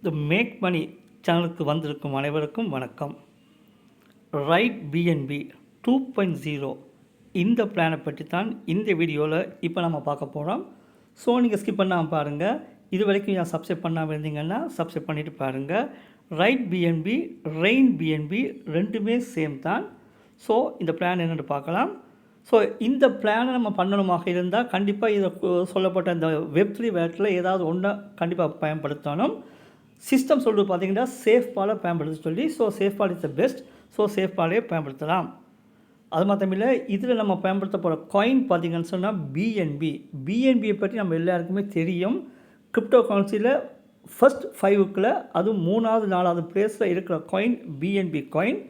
தி make money சேனலுக்கு வந்திருக்கும் அனைவருக்கும் வணக்கம். ரைட் பிஎன்பி 2.0 இந்த பிளானை பற்றி தான் இந்த வீடியோவில் இப்போ நம்ம பார்க்க போகிறோம். ஸோ நீங்கள் ஸ்கிப் பண்ணாமல் பாருங்கள். இது வரைக்கும் நான் சப்ஸ்கிரைப் பண்ணாமல் இருந்தீங்கன்னா சப்ஸ்கிரைப் பண்ணிவிட்டு பாருங்கள். ரைட் பிஎன்பி, ரெயின் பிஎன்பி ரெண்டுமே சேம் தான். ஸோ இந்த பிளான் என்னென்னு பார்க்கலாம். ஸோ இந்த பிளானை நம்ம பண்ணணுமாக இருந்தால் கண்டிப்பாக இதை சொல்லப்பட்ட இந்த வெப்3 வேலட்டில் ஏதாவது ஒன்றை கண்டிப்பாக பயன்படுத்தணும். சிஸ்டம் சொல்கிறது பார்த்தீங்கன்னா சேஃப் பாலை பயன்படுத்த சொல்லி. So safe ball is the best. So safe பாலே பயன்படுத்தலாம். அது மாத்திரமில்லை, இதில் நம்ம பயன்படுத்த போகிற காயின் பார்த்திங்கன்னு சொன்னால் பிஎன்பியை பற்றி நம்ம எல்லாருக்குமே தெரியும். கிரிப்டோ கரன்சியில் ஃபஸ்ட் 5க்குள்ள அதுவும் 3வது 4வது பிளேஸில் இருக்கிற காயின் பிஎன்பி காயின்.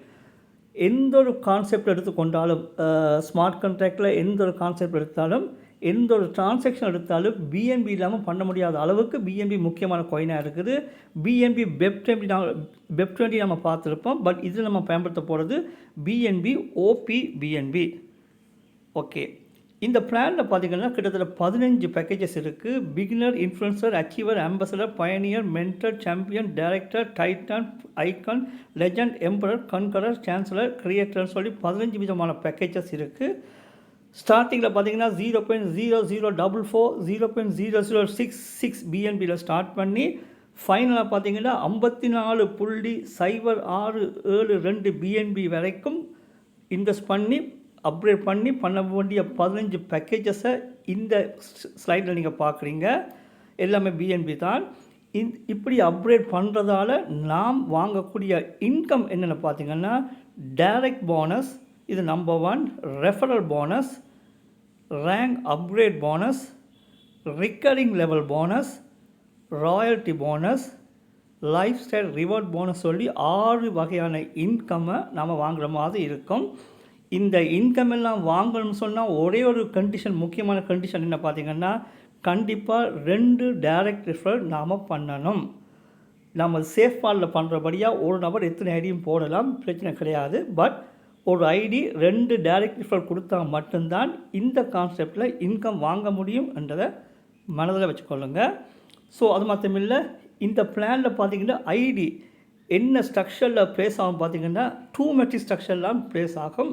எந்த ஒரு கான்செப்ட் எடுத்துக்கொண்டாலும், ஸ்மார்ட் கான்ட்ராக்டில் எந்த ஒரு கான்செப்ட் எடுத்தாலும், எந்த ஒரு டிரான்சாக்ஷன் எடுத்தாலும் பிஎன்பி இல்லாமல் பண்ண முடியாத அளவுக்கு பிஎன்பி முக்கியமான காயினாக இருக்குது. பிஎன்பி வெப்20 நம்ம பார்த்துருப்போம். பட் இதில் நம்ம பயன்படுத்த போகிறது பிஎன்பி ஓபி பிஎன்பி. ஓகே, இந்த பிளானில் பார்த்திங்கன்னா கிட்டத்தட்ட 15 பேக்கேஜஸ் இருக்குது. Beginner, influencer, achiever, ambassador, pioneer, mentor, champion, director, titan, icon, legend, emperor, conqueror, chancellor, கிரியேட்டர்னு சொல்லி 15 விதமான பேக்கேஜஸ் இருக்குது. ஸ்டார்டிங்கில் பார்த்தீங்கன்னா 0.0044 0.0066 பிஎன்பியில் ஸ்டார்ட் பண்ணி ஃபைனலாக பார்த்தீங்கன்னா 54.0672 பிஎன்பி வரைக்கும் இன்வெஸ்ட் பண்ணி அப்கிரேட் பண்ண வேண்டிய 15 பேக்கேஜஸை இந்த ஸ்லைடில் நீங்கள் பார்க்குறீங்க. எல்லாமே பிஎன்பி தான். இப்படி அப்கிரேட் பண்ணுறதால நாம் வாங்கக்கூடிய இன்கம் என்னென்னு பார்த்தீங்கன்னா டைரக்ட் போனஸ், இது number 1, referral bonus, rank upgrade bonus, recurring level bonus, royalty bonus, life style reward bonus சொல்லி 6 வகையான இன்கம்மை நாம் வாங்குகிற மாதிரி இருக்கும். இந்த இன்கம் எல்லாம் வாங்கணும்னு சொன்னால் ஒரே ஒரு கண்டிஷன், முக்கியமான கண்டிஷன் என்ன பார்த்திங்கன்னா, கண்டிப்பாக 2 டைரக்ட் ரெஃபரல் நாம் பண்ணணும். நம்ம சேஃப் பாலில் பண்ணுறபடியாக ஒரு நபர் எத்தனை ஐடியும் போடலாம், பிரச்சனை கிடையாது. பட் ஒரு ஐடி 2 டைரக்ட் ரெஃபரல் கொடுத்தா மட்டும்தான் இந்த கான்செப்டில் இன்கம் வாங்க முடியும் என்றதை மனதில் வச்சுக்கொள்ளுங்க. ஸோ அது மாத்திரமில்லை, இந்த பிளானில் பார்த்திங்கன்னா ஐடி என்ன ஸ்ட்ரக்சரில் ப்ளேஸ் ஆகும் பார்த்திங்கன்னா 2 மெட்ரிக் ஸ்ட்ரக்சர்லாம் ப்ளேஸ் ஆகும்.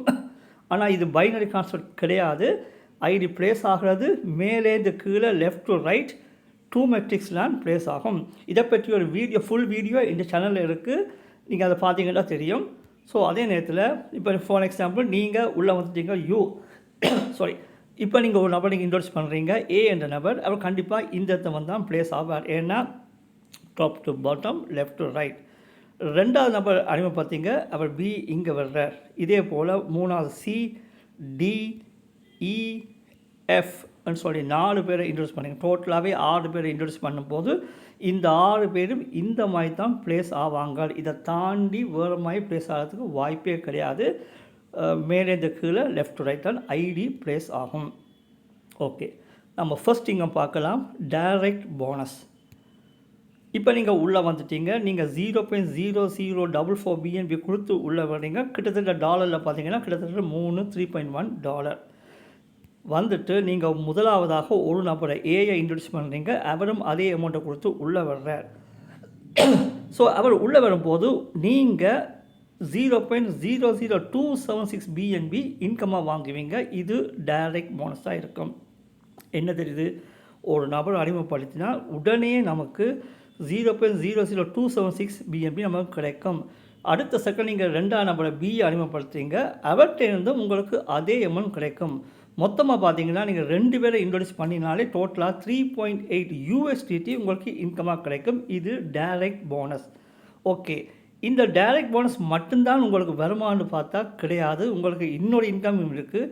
ஆனால் இது பைனரி கான்செப்ட் கிடையாது. ஐடி ப்ளேஸ் ஆகிறது மேலேருந்து கீழே, லெஃப்ட் டு ரைட் 2 மெட்ரிக்ஸ்லாம் ப்ளேஸ் ஆகும். இதை பற்றி ஒரு ஃபுல் வீடியோ இந்த சேனலில் இருக்குது. நீங்கள் அதை பார்த்தீங்கன்னா தெரியும். ஸோ அதே நேரத்தில் இப்போ ஃபார் எக்ஸாம்பிள் நீங்கள் உள்ளே வந்துட்டீங்க இப்போ நீங்கள் ஒரு நபர் நீங்கள் இன்ட்ரோடியூஸ் பண்ணுறீங்க, ஏ என்ற நபர். அவர் கண்டிப்பாக இந்த இடத்த வந்தால் ப்ளேஸ் ஆவார். ஏன்னா top to bottom, left to right. 2வது நபர் அறிமுகப்படுத்திங்க, அவர் பி இங்கே வர்றார். இதே போல் 3வது சி, டி, இ, எஃப் சொல்லி 4 பேரை இன்ட்ரோடியூஸ் பண்ணிங்க. டோட்டலாகவே 6 பேரை இன்ட்ரோடியூஸ் பண்ணும்போது இந்த 6 பேரும் இந்த மாதிரி தான் ப்ளேஸ் ஆவாங்க. இதை தாண்டி வேறு மாதிரி ப்ளேஸ் ஆகிறதுக்கு வாய்ப்பே கிடையாது. மேலேருந்து கீழே, லெஃப்ட் டு ரைட் தான் ஐடி ப்ளேஸ் ஆகும். ஓகே, நம்ம ஃபர்ஸ்ட் இங்கே பார்க்கலாம் டைரக்ட் போனஸ். இப்போ நீங்கள் உள்ளே வந்துட்டீங்க. நீங்கள் 0.0044 பிஎன்பி கொடுத்து உள்ளே வர்றீங்க. கிட்டத்தட்ட டாலரில் பார்த்தீங்கன்னா கிட்டத்தட்ட $3.1 வந்துட்டு நீங்கள் முதலாவதாக ஒரு நபரை ஏஐ இன்ட்ரோடியூஸ் பண்ணுறீங்க. அவரும் அதே அமௌண்ட்டை கொடுத்து உள்ளே வர்றார். ஸோ அவர் உள்ளே வரும்போது நீங்கள் 0.00276 பிஎன்பி இன்கமாக வாங்குவீங்க. இது டைரக்ட் போனஸாக இருக்கும். என்ன தெரியுது, ஒரு நபர் அறிமுகப்படுத்தினால் உடனே நமக்கு 0.00276 பிஎன்பி நமக்கு கிடைக்கும். அடுத்த செகண்ட் நீங்கள் 2வது நபரை பி அறிமுகப்படுத்துறீங்க, அவர்கிட்ட உங்களுக்கு அதே அமௌண்ட் கிடைக்கும். மொத்தமாக பார்த்தீங்கன்னா நீங்கள் 2 பேரை இன்ட்ரோடியூஸ் பண்ணினாலே டோட்டலாக 3.8 USDT உங்களுக்கு இன்கமாக கிடைக்கும். இது டைரக்ட் போனஸ். ஓகே, இந்த டைரக்ட் போனஸ் மட்டும்தான் உங்களுக்கு வருமானு பார்த்தா கிடையாது. உங்களுக்கு இன்னொரு இன்கம் இருக்குது.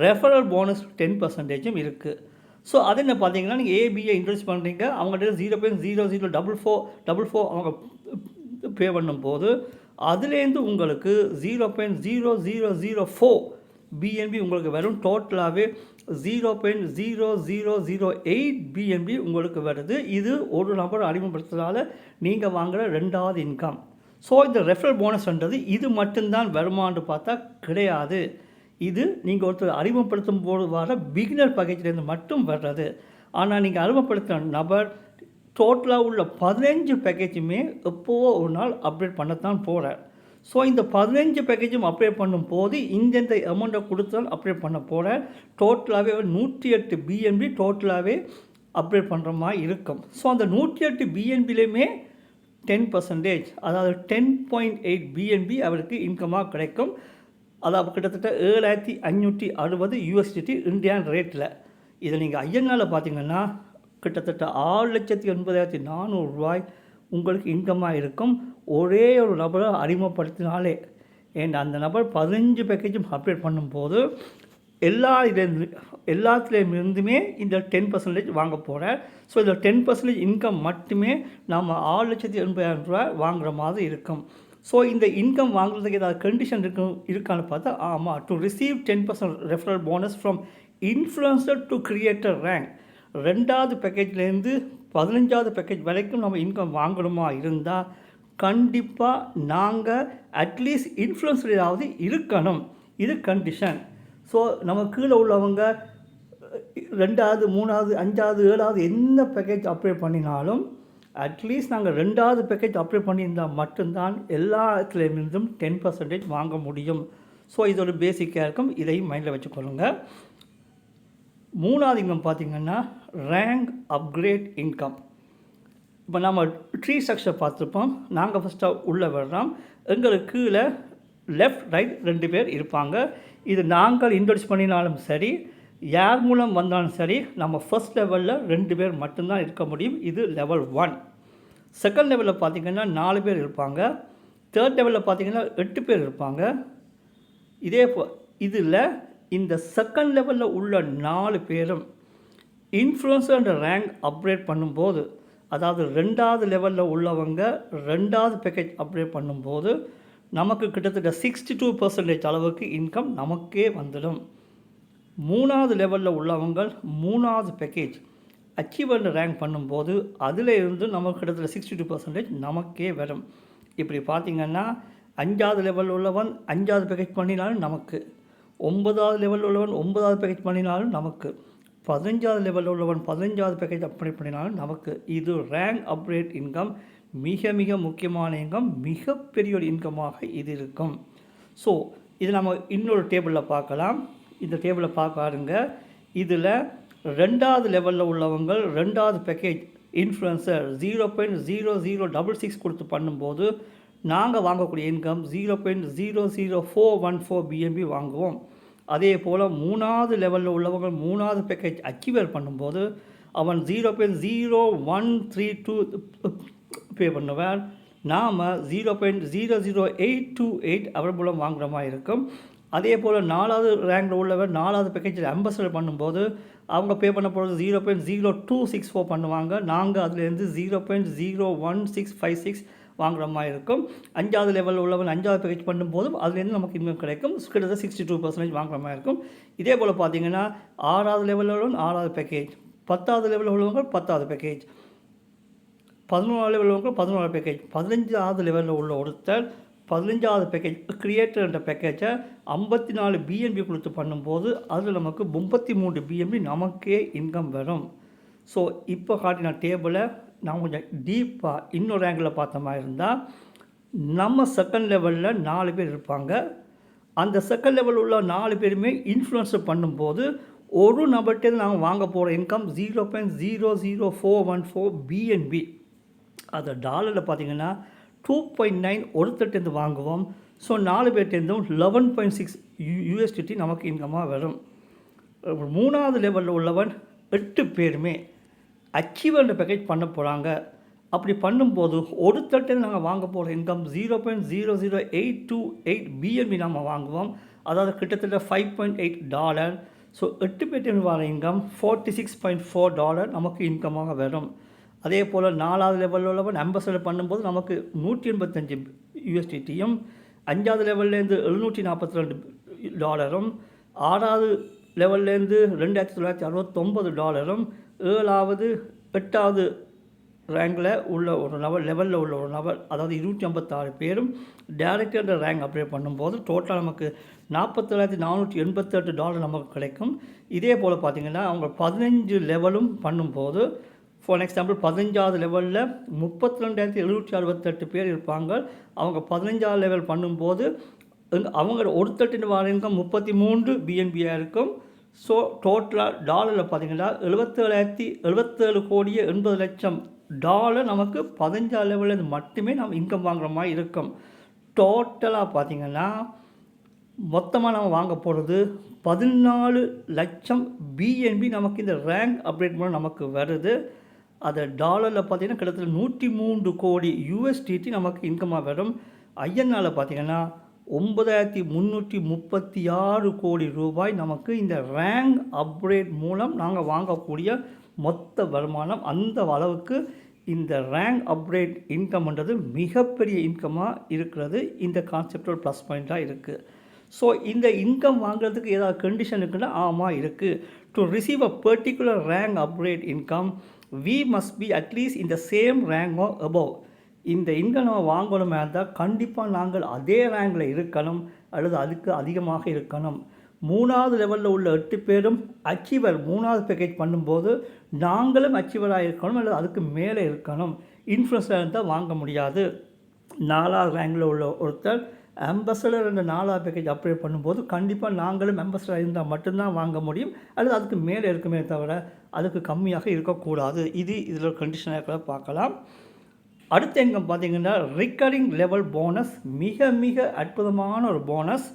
ரெஃபரல் போனஸ் 10% இருக்குது. ஸோ அது என்ன பார்த்தீங்கன்னா, நீங்கள் ஏபியை இன்ட்ரோடியூஸ் பண்ணுறீங்க, அவங்கள்ட்ட 0.00444 அவங்க பே பண்ணும்போது அதுலேருந்து உங்களுக்கு 0.0004 பிஎன்பி உங்களுக்கு வரும். டோட்டலாகவே 0.0008 பிஎன்பி உங்களுக்கு வருது. இது ஒரு நபர் அறிமுகப்படுத்துறதால நீங்கள் வாங்குகிற 2வது இன்கம். ஸோ இந்த ரெஃபரல் போனஸ்ன்றது இது மட்டும்தான் வருமானு பார்த்தா கிடையாது. இது நீங்கள் ஒருத்தர் அறிமுகப்படுத்தும் போது வர பிகினர் பேக்கேஜ்லேருந்து மட்டும் வர்றது. ஆனால் நீங்கள் அறிமுகப்படுத்தின நபர் டோட்டலாக உள்ள 15 பேக்கேஜுமே எப்போவோ ஒரு நாள் அப்டேட் பண்ணத்தான் போகிறார். ஸோ இந்த 15 பேக்கேஜும் அப்டேட் பண்ணும்போது இந்தந்த அமௌண்ட்டை கொடுத்து தான் அப்டேட் பண்ண போகிறார். டோட்டலாகவே 108 பிஎன்பி டோட்டலாகவே அப்டேட் பண்ணுற மாதிரி இருக்கும். ஸோ அந்த 108 பிஎன்பிலையுமே 10%, அதாவது 10.8 பிஎன்பி அவருக்கு இன்கமாக கிடைக்கும். அதாவது கிட்டத்தட்ட 7560 யூஎஸ்டிடி இந்தியன் ரேட்டில். இதை நீங்கள் ஐஎன்ஆரில் பார்த்தீங்கன்னா கிட்டத்தட்ட 6,80,400 ரூபாய் உங்களுக்கு இன்கமாக இருக்கும். ஒரே ஒரு நபரை அறிமுகப்படுத்தினாலே. அண்ட் அந்த நபர் 15 பேக்கேஜும் அப்டேட் பண்ணும்போது எல்லாத்துலேருந்துமே இந்த 10% வாங்க போகிறார். ஸோ இந்த 10% இன்கம் மட்டுமே நாம் 6,80,000 ரூபாய் வாங்குகிற மாதிரி இருக்கும். ஸோ இந்த இன்கம் வாங்குறதுக்கு ஏதாவது கண்டிஷன் இருக்கான்னு பார்த்தா ஆமாம். To receive 10% referral bonus from influencer to creator rank. 2வது பேக்கேஜ்லேருந்து 15வது பேக்கேஜ் வரைக்கும் நம்ம இன்கம் வாங்கணுமா இருந்தால் கண்டிப்பாக நாங்கள் அட்லீஸ்ட் இன்ஃப்ளூயன்சர் ஏதாவது இருக்கணும். இது கண்டிஷன். ஸோ நம்ம கீழே உள்ளவங்க 2வது 3வது 5வது 7வது என்ன பேக்கேஜ் அப்ளை பண்ணினாலும் அட்லீஸ்ட் நாங்கள் 2வது பேக்கேஜ் அப்ளை பண்ணியிருந்தால் மட்டும்தான் எல்லாத்துலேருந்தும் 10% வாங்க முடியும். ஸோ இது ஒரு பேசிக்காக இருக்கும். இதையும் மைண்டில் வச்சுக்கொள்ளுங்க. 3வது இன்கம் பார்த்திங்கன்னா ரேங்க் அப்கிரேட் இன்கம். இப்போ நம்ம ட்ரீ ஸ்ட்ரக்சர் பார்த்துருப்போம். நாங்கள் ஃபஸ்ட்டாக உள்ளே வர்றோம். எங்களுக்கு கீழே லெஃப்ட் ரைட் 2 பேர் இருப்பாங்க. இது நாங்கள் இன்ட்ரோடியூஸ் பண்ணினாலும் சரி, யார் மூலம் வந்தாலும் சரி, நம்ம ஃபர்ஸ்ட் லெவலில் 2 பேர் மட்டும்தான் இருக்க முடியும். இது லெவல் 1. செகண்ட் லெவலில் பார்த்திங்கன்னா 4 பேர் இருப்பாங்க. தேர்ட் லெவலில் பார்த்திங்கன்னா 8 பேர் இருப்பாங்க. இதில் இந்த செகண்ட் லெவலில் உள்ள 4 பேரும் இன்ஃப்ளூயன்சர் என்ற ரேங்க் அப்கிரேட் பண்ணும்போது, அதாவது 2வது லெவலில் உள்ளவங்க 2வது பேக்கேஜ் அப்கிரேட் பண்ணும்போது நமக்கு கிட்டத்தட்ட 62% அளவுக்கு இன்கம் நமக்கே வந்துடும். 3வது லெவலில் உள்ளவங்க 3வது பேக்கேஜ் அச்சீவர் ரேங்க் பண்ணும்போது அதில் இருந்து நமக்கு கிட்டத்தட்ட 62% நமக்கே வரும். இப்படி பார்த்திங்கன்னா 5வது லெவலில் உள்ளவன் 5வது பேக்கேஜ் பண்ணினாலும் நமக்கு, 9வது லெவலில் உள்ளவன் 9வது பேக்கேஜ் பண்ணினாலும் நமக்கு, 15வது லெவலில் உள்ளவன் 15வது பேக்கேஜ் அப்ளை பண்ணினாலும் நமக்கு. இது ரேங்க் அப்கிரேட் இன்கம். மிக மிக முக்கியமான இன்கம், மிகப்பெரிய ஒரு இன்கமாக இது இருக்கும். ஸோ இது நம்ம இன்னொரு டேபிளில் பார்க்கலாம். இந்த டேபிளை பார்க்காருங்க. இதில் 2வது லெவலில் உள்ளவங்க 2வது பேக்கேஜ் இன்ஃப்ளூயன்சர் 0.006 கொடுத்து பண்ணும்போது நாங்கள் வாங்கக்கூடிய இன்கம் 0.00414 பிஎன்பி வாங்குவோம். அதே போல் 3வது லெவலில் உள்ளவங்க 3வது பேக்கேஜ் அச்சீவர் பண்ணும்போது அவன் 0.0132 பே பண்ணுவார். நாம் 0.00828 அவர் மூலம் வாங்குகிற மாதிரி இருக்கும். அதே போல் 4வது ரேங்கில் உள்ளவர் 4வது பேக்கேஜில் அம்பசடர் பண்ணும்போது அவங்க பே பண்ண போகிறது 0.0264 பண்ணுவாங்க. நாங்கள் அதுலேருந்து 0.01656 வாங்குகிற மாதிரி இருக்கும். 5வது லெவலில் உள்ளவன் 5வது பேக்கேஜ் பண்ணும்போதும் அதுலேருந்து நமக்கு இன்கம் கிடைக்கும். கிட்டத்தட்ட 62% வாங்குகிற மாதிரி இருக்கும். இதே போல் பார்த்தீங்கன்னா 6வது லெவலில் உள்ளவன் 6வது பேக்கேஜ், 10வது லெவலில் உள்ளவங்க 10வது பேக்கேஜ், 11வது லெவலில் உள்ளவங்க 11வது பேக்கேஜ், 15வது லெவலில் உள்ள ஒருத்தர் 15வது பேக்கேஜ் கிரியேட்டர் என்ற பேக்கேஜை 54 பிஎன்பி கொடுத்து பண்ணும்போது அதில் நமக்கு 33 பிஎன்பி நமக்கே இன்கம் வரும். ஸோ இப்போ காட்டின டேபிளை நான் கொஞ்சம் டீப்பாக இன்னொரு ஆங்கிளில் பார்த்த மாதிரி இருந்தால், நம்ம செகண்ட் லெவலில் 4 பேர் இருப்பாங்க. அந்த செகண்ட் லெவலில் உள்ள 4 பேருமே இன்ஃப்ளூயன்ஸ் பண்ணும்போது ஒரு நபர்கிட்ட நாங்கள் வாங்க போகிற இன்கம் 0.00414 பிஎன்பி. அது டாலரில் பார்த்திங்கன்னா 2.9 ஒருத்தட்டேருந்து வாங்குவோம். ஸோ 4 பேர்ட்டேருந்தும் 11.6 யூஎஸ்டிடி நமக்கு இன்கமாக வரும். 3வது லெவலில் உள்ளவன் 8 பேருமே அச்சீவர் பேக்கேஜ் பண்ண போகிறாங்க. அப்படி பண்ணும்போது ஒருத்தட்டேருந்து நாங்கள் வாங்க போகிற இன்கம் 0.00828 பிஎன்பி நம்ம வாங்குவோம். அதாவது கிட்டத்தட்ட $5.8. ஸோ 8 பேர்ட்டேருந்து வர இன்கம் $46.4 நமக்கு இன்கமாக வரும். அதே போல் 4வது லெவலில் உள்ளவன் அம்பசடர் பண்ணும்போது நமக்கு 185 யூஎஸ்டிடியும், 5வது லெவல்லேருந்து $742, 6வது லெவல்லேருந்து $2969, 7வது 8வது ரேங்கில் உள்ள ஒரு லெவலில் உள்ள ஒரு நபர், அதாவது 256 பேரும் டேரக்டர் ரேங்க் அப்ளை பண்ணும்போது டோட்டலாக நமக்கு $47,488 நமக்கு கிடைக்கும். இதே போல் பார்த்திங்கன்னா அவங்க 15 லெவலும் பண்ணும்போது ஃபார் எக்ஸாம்பிள் 15வது லெவலில் 32,768 பேர் இருப்பாங்க. அவங்க 15வது லெவல் பண்ணும்போது அவங்க ஒருத்தட்டின் வார இன்கம் 33 பிஎன்பியாக இருக்கும். ஸோ டோட்டலாக டாலரில் பார்த்தீங்கன்னா 77 கோடியே 80 லட்சம் டாலர் நமக்கு 15வது லெவலில் மட்டுமே நம்ம இன்கம் வாங்குற மாதிரி இருக்கும். டோட்டலாக பார்த்திங்கன்னா மொத்தமாக நம்ம வாங்க போகிறது 14 லட்சம் பிஎன்பி நமக்கு இந்த ரேங்க் அப்டேட் மூலம் நமக்கு வருது. அதை டாலரில் பார்த்திங்கன்னா கிட்டத்தட்ட 103 கோடி யூஎஸ்டிடி நமக்கு இன்கமாக வரும். ஐஎன்ஆரில் பார்த்திங்கன்னா 9,336 கோடி ரூபாய் நமக்கு இந்த ரேங்க் அப்கிரேட் மூலம் நாங்கள் வாங்கக்கூடிய மொத்த வருமானம். அந்த அளவுக்கு இந்த ரேங்க் அப்கிரேட் இன்கம்ன்றது மிகப்பெரிய இன்கமாக இருக்கிறது. இந்த கான்செப்டோட ப்ளஸ் பாயிண்ட்டாக இருக்குது. ஸோ இந்த இன்கம் வாங்குறதுக்கு ஏதாவது கண்டிஷன் இருக்குன்னா ஆமாம் இருக்குது. To receive a particular rank upgrade income we must be at least இந்த சேம் ரேங்க் ஆர் அபவ். இந்த இன்கம் நம்ம வாங்கணுமே இருந்தால் கண்டிப்பாக நாங்கள் அதே ரேங்கில் இருக்கணும் அல்லது அதுக்கு அதிகமாக இருக்கணும். 3வது லெவலில் உள்ள 8 பேரும் அச்சீவர் 3வது பேக்கேஜ் பண்ணும்போது நாங்களும் அச்சீவராக இருக்கணும் அல்லது அதுக்கு மேலே இருக்கணும். இன்ஃப்ளூயன்ஸாக இருந்தால் வாங்க முடியாது. 4வது ரேங்கில் உள்ள ஒருத்தர் அம்பசடர் என்ற 4வது பேக்கேஜ் அப்கிரேட் பண்ணும்போது கண்டிப்பாக நாங்களும் அம்பசடர் இருந்தால் மட்டும்தான் வாங்க முடியும் அல்லது அதுக்கு மேலே இருக்குமே தவிர அதுக்கு கம்மியாக இருக்கக்கூடாது. இதில் கண்டிஷனாக பார்க்கலாம். அடுத்த இன்கம் பார்த்திங்கன்னா ரிக்கரிங் லெவல் போனஸ். மிக மிக அற்புதமான ஒரு போனஸ்,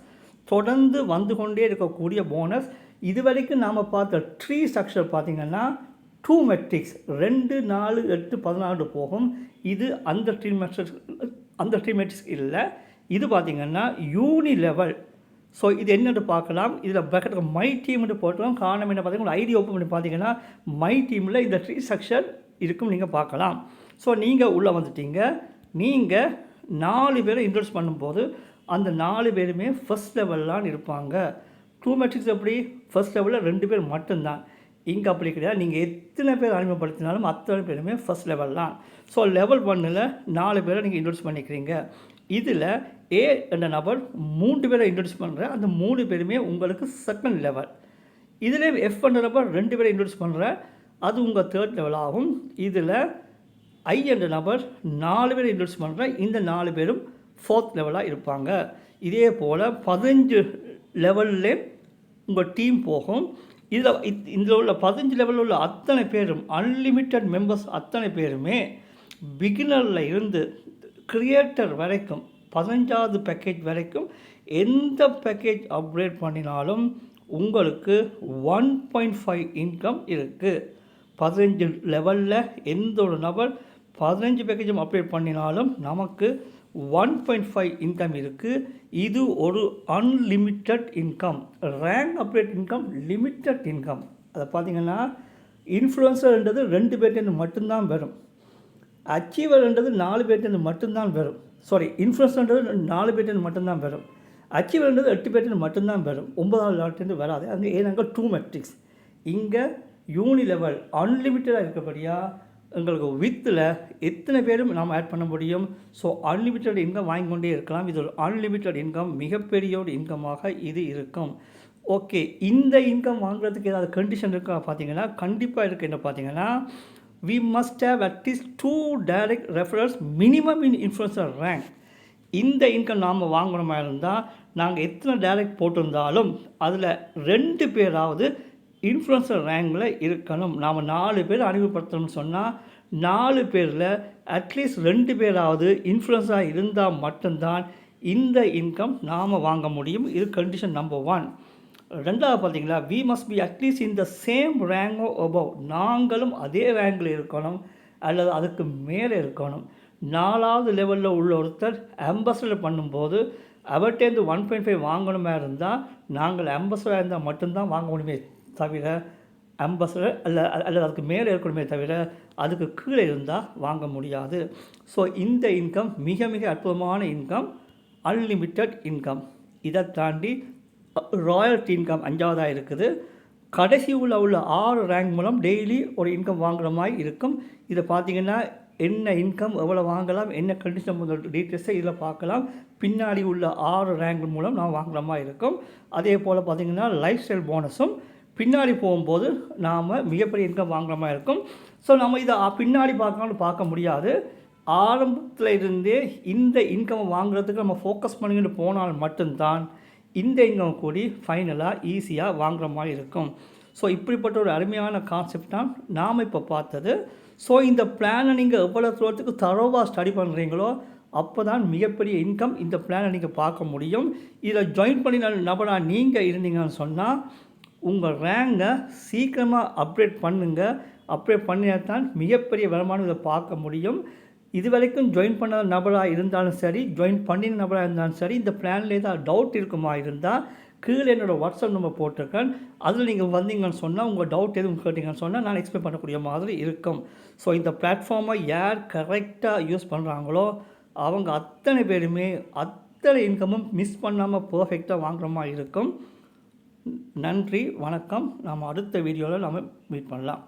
தொடர்ந்து வந்து கொண்டே இருக்கக்கூடிய போனஸ். இதுவரைக்கும் நாம் பார்த்த ட்ரீ ஸ்ட்ரக்சர் பார்த்திங்கன்னா 2 மெட்ரிக்ஸ் 2, 4, 8, 14 போகும். இது அந்த ட்ரீ மெட்ரிக்ஸ் இல்லை. இது பார்த்திங்கன்னா யூனி லெவல். ஸோ இது என்னென்னு பார்க்கலாம். இதில் பக்கெட்டுக்கு மை டீம்னு போட்டுக்கலாம். காரணம் என்ன பார்த்தீங்கன்னா ஐடி ஓப்பன் பண்ணி பார்த்தீங்கன்னா மை டீமில் இந்த ட்ரீ ஸ்ட்ரக்சர் இருக்கும் நீங்கள் பார்க்கலாம். ஸோ நீங்கள் உள்ளே வந்துட்டீங்க. நீங்கள் 4 பேரை இன்ட்ரோஸ் பண்ணும்போது அந்த 4 பேருமே ஃபஸ்ட் லெவல்லாம் இருப்பாங்க. 2 மெட்ரிக்ஸ் எப்படி ஃபஸ்ட் லெவலில் 2 பேர் மட்டும்தான். இங்கே அப்படி கிடையாது. நீங்கள் எத்தனை பேர் அறிமுகப்படுத்தினாலும் அத்தனை பேருமே ஃபஸ்ட் லெவல் தான். ஸோ லெவல் 1ல் 4 பேரை நீங்கள் இன்ட்ரோஸ் பண்ணிக்கிறீங்க. இதில் ஏ என்ற நபர் 3 பேரை இன்ட்ரோடியூஸ் பண்ணுற அந்த 3 பேருமே உங்களுக்கு செகண்ட் லெவல். இதில் எஃப் என்ற நபர் 2 பேரை இன்ட்ரோடியூஸ் பண்ணுற அது உங்கள் தேர்ட் லெவல் ஆகும். இதில் ஐ என்ற நபர் 4 பேரை இன்ட்ரோடியூஸ் பண்ணுற இந்த 4 பேரும் ஃபோர்த் லெவலாக இருப்பாங்க. இதே போல் 15 லெவல்லே உங்கள் டீம் போகும். இதில் உள்ள 15 லெவலில் உள்ள அத்தனை பேரும் அன்லிமிட்டட் மெம்பர்ஸ் அத்தனை பேருமே பிகினரில் இருந்து கிரியேட்டர் வரைக்கும் 15வது பேக்கேஜ் வரைக்கும் எந்த பேக்கேஜ் அப்கிரேட் பண்ணினாலும் உங்களுக்கு 1.5 இன்கம் இருக்குது. 15 லெவலில் எந்த ஒரு நபர் 15 பேக்கேஜும் அப்கிரேட் பண்ணினாலும் நமக்கு 1.5 இன்கம் இருக்குது. இது ஒரு unlimited income. Rank upgrade income limited income. அதை பார்த்திங்கன்னா இன்ஃப்ளூயன்சர்ன்றது 2 பேர்ட்டேருந்து மட்டும்தான் வரும். அச்சீவர்ன்றது 4 பேர்ட்டேருந்து மட்டும்தான் வரும். இன்ஃப்ளூயன்சர்ன்றது 4 பேர்ட்டேருந்து மட்டும்தான் வரும். அச்சீவர்ன்றது 8 பேர்ட்டேருந்து மட்டும்தான் வரும். 9வது லெவல்ட்டேருந்து வராது. அங்கே ஏன்னாங்க 2 மெட்ரிக்ஸ். இங்கே யூனி லெவல் அன்லிமிட்டடாக இருக்கபடியாக எங்களுக்கு வித்தில் எத்தனை பேரும் நாம் ஆட் பண்ண முடியும். ஸோ அன்லிமிட்டட் இன்கம் வாங்கி கொண்டே இருக்கலாம். இது ஒரு அன்லிமிட்டட் இன்கம், மிகப்பெரிய ஒரு இன்கமாக இது இருக்கும். ஓகே, இந்த இன்கம் வாங்குறதுக்கு ஏதாவது கண்டிஷன் இருக்கா பார்த்தீங்கன்னா கண்டிப்பாக இருக்குது. என்ன பார்த்தீங்கன்னா we must have at least 2 direct referrals minimum in influencer rank. இந்த இன்கம் நாம் வாங்கணுமா இருந்தால் நாங்கள் எத்தனை டைரக்ட் போட்டிருந்தாலும் அதில் 2 பேராவது இன்ஃப்ளூயன்சர் ரேங்கில் இருக்கணும். நாம் 4 பேர் அறிமுகப்படுத்தணும்னு சொன்னால் 4 பேரில் அட்லீஸ்ட் 2 பேராவது இன்ஃப்ளூயன்ஸாக இருந்தால் மட்டும்தான் இந்த இன்கம் நாம் வாங்க முடியும். இது கண்டிஷன் நம்பர் 1. 2வது பார்த்தீங்களா, we must be at least in the same rank or above. நாங்களும் அதே ரேங்கில் இருக்கணும் அல்லது அதுக்கு மேலே இருக்கணும். 4வது லெவலில் உள்ள ஒருத்தர் அம்பசடர் பண்ணும்போது அவர்கிட்டேருந்து 1.5 வாங்கணுமே இருந்தால் நாங்கள் அம்பசடராக இருந்தால் மட்டும்தான் வாங்க முடியுமே தவிர அம்பசடர் அல்லது அதுக்கு மேலே இருக்கணுமே தவிர அதுக்கு கீழே இருந்தால் வாங்க முடியாது. ஸோ இந்த இன்கம் மிக மிக அற்புதமான இன்கம், அன்லிமிட்டட் இன்கம். இதை தாண்டி ராயல்டி இன்கம் 5வதாக இருக்குது. கடைசி உள்ள 6 ரேங்க் மூலம் டெய்லி ஒரு இன்கம் வாங்குகிற மாதிரி இருக்கும். இதை பார்த்திங்கன்னா என்ன இன்கம் எவ்வளோ வாங்கலாம், என்ன கண்டிஷன் டீட்டெயில்ஸை இதில் பார்க்கலாம். பின்னாடி உள்ள 6 ரேங்க் மூலம் நான் வாங்குகிற மாதிரி இருக்கும். அதே போல் பார்த்திங்கன்னா லைஃப் ஸ்டைல் போனஸும் பின்னாடி போகும்போது நாம் மிகப்பெரிய இன்கம் வாங்குற மாதிரி இருக்கும். ஸோ நம்ம இதை பின்னாடி பார்க்க முடியாது. ஆரம்பத்தில் இருந்தே இந்த இன்கம் வாங்குறதுக்கு நம்ம ஃபோக்கஸ் பண்ணிக்கிட்டு போனால் மட்டும்தான் இந்த இன்கம் கூடி ஃபைனலாக ஈஸியாக வாங்குற மாதிரி இருக்கும். ஸோ இப்படிப்பட்ட ஒரு அருமையான கான்செப்ட் தான் நாம் இப்போ பார்த்தது. ஸோ இந்த பிளானை நீங்கள் எவ்வளோ தூரத்துக்கு தரோவாக ஸ்டடி பண்ணுறீங்களோ அப்போ தான் மிகப்பெரிய இன்கம் இந்த பிளானை நீங்கள் பார்க்க முடியும். இதில் ஜாயின் பண்ணின நபராக நீங்கள் இருந்தீங்கன்னு சொன்னால் உங்கள் ரேங்கை சீக்கிரமாக அப்டேட் பண்ணுங்கள். அப்டேட் பண்ணினா தான் மிகப்பெரிய வருமானம் இதை பார்க்க முடியும். இது வரைக்கும் ஜாயின் பண்ண நபராக இருந்தாலும் சரி, ஜாயின் பண்ணின நபராக இருந்தாலும் சரி, இந்த பிளானில் ஏதாவது டவுட் இருக்குமா இருந்தால் கீழே என்னோடய வாட்ஸ்அப் நம்பர் போட்டிருக்கேன். அதில் நீங்கள் வந்தீங்கன்னு சொன்னால் உங்கள் டவுட் எதுவும் கேட்டிங்கன்னு சொன்னால் நான் எக்ஸ்பிளைன் பண்ணக்கூடிய மாதிரி இருக்கும். ஸோ இந்த பிளாட்ஃபார்மை யார் கரெக்டாக யூஸ் பண்ணுறாங்களோ அவங்க அத்தனை பேருமே அத்தனை இன்கமும் மிஸ் பண்ணாமல் பர்ஃபெக்டாக வாங்குற மாதிரி இருக்கும். நன்றி, வணக்கம். நாம் அடுத்த வீடியோவில் நாம் மீட் பண்ணலாம்.